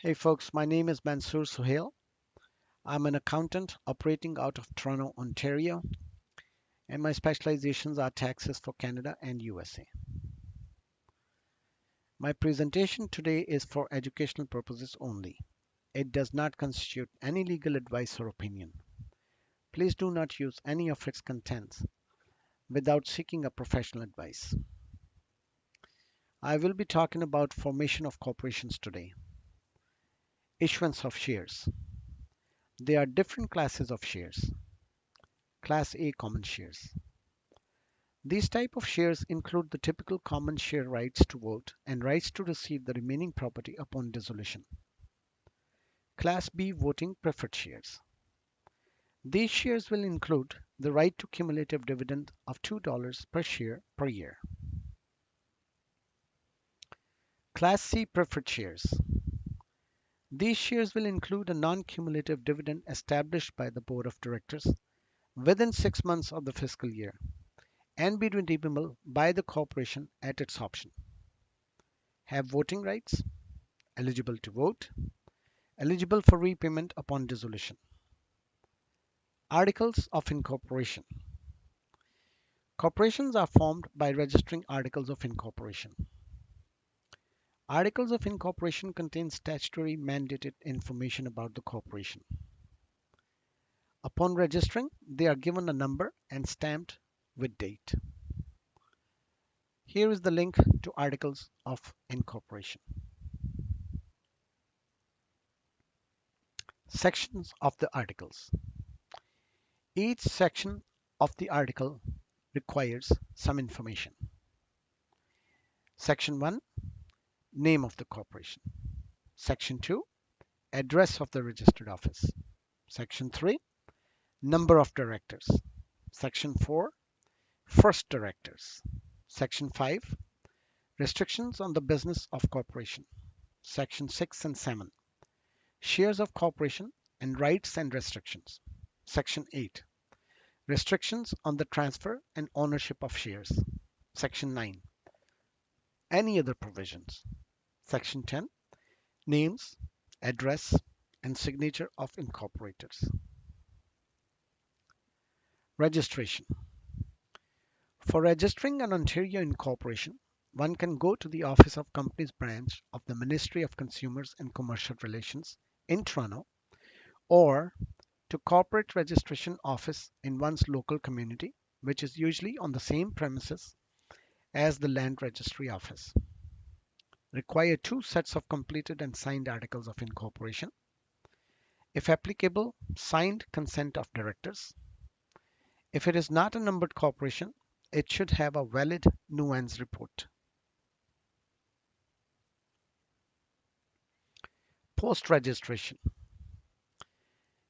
Hey folks, my name is Mansoor Suhail. I'm an accountant operating out of Toronto, Ontario, and my specializations are taxes for Canada and USA. My presentation today is for educational purposes only. It does not constitute any legal advice or opinion. Please do not use any of its contents without seeking a professional advice. I will be talking about formation of corporations today. Issuance of shares. There are different classes of shares. Class A common shares. These type of shares include the typical common share rights to vote and rights to receive the remaining property upon dissolution. Class B voting preferred shares. These shares will include the right to cumulative dividend of $2 per share per year. Class C preferred shares. These shares will include a non-cumulative dividend established by the board of directors within 6 months of the fiscal year and be redeemable by the corporation at its option. Have voting rights, eligible to vote, eligible for repayment upon dissolution. Articles of Incorporation. Corporations are formed by registering articles of incorporation. Articles of incorporation contain statutory mandated information about the corporation. Upon registering, they are given a number and stamped with date. Here is the link to Articles of Incorporation. Sections of the articles. Each section of the article requires some information. Section 1, name of the corporation. Section 2, address of the registered office. Section 3, number of directors. Section 4, first directors. Section 5, restrictions on the business of corporation. Section 6 and 7, shares of corporation and rights and restrictions. Section 8, restrictions on the transfer and ownership of shares. Section 9, any other provisions. Section 10, names, address, and signature of incorporators. Registration. For registering an Ontario incorporation, one can go to the Office of Companies branch of the Ministry of Consumers and Commercial Relations in Toronto or to Corporate Registration Office in one's local community, which is usually on the same premises as the Land Registry Office. Require 2 sets of completed and signed articles of incorporation. If applicable, signed consent of directors. If it is not a numbered corporation, it should have a valid nuance report. Post-registration.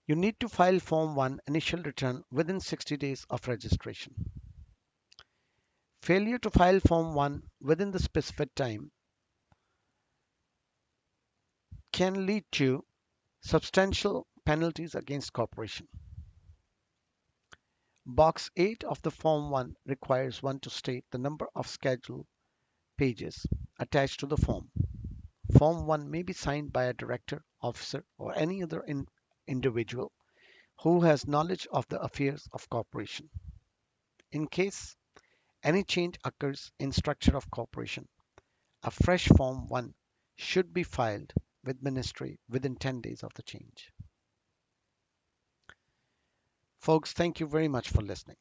You need to file Form 1 initial return within 60 days of registration. Failure to file Form 1 within the specified time can lead to substantial penalties against corporation. Box 8 of the Form 1 requires one to state the number of schedule pages attached to the form. Form 1 may be signed by a director, officer, or any other individual who has knowledge of the affairs of corporation. In case any change occurs in structure of corporation, a fresh Form 1 should be filed with ministry within 10 days of the change. Folks, thank you very much for listening.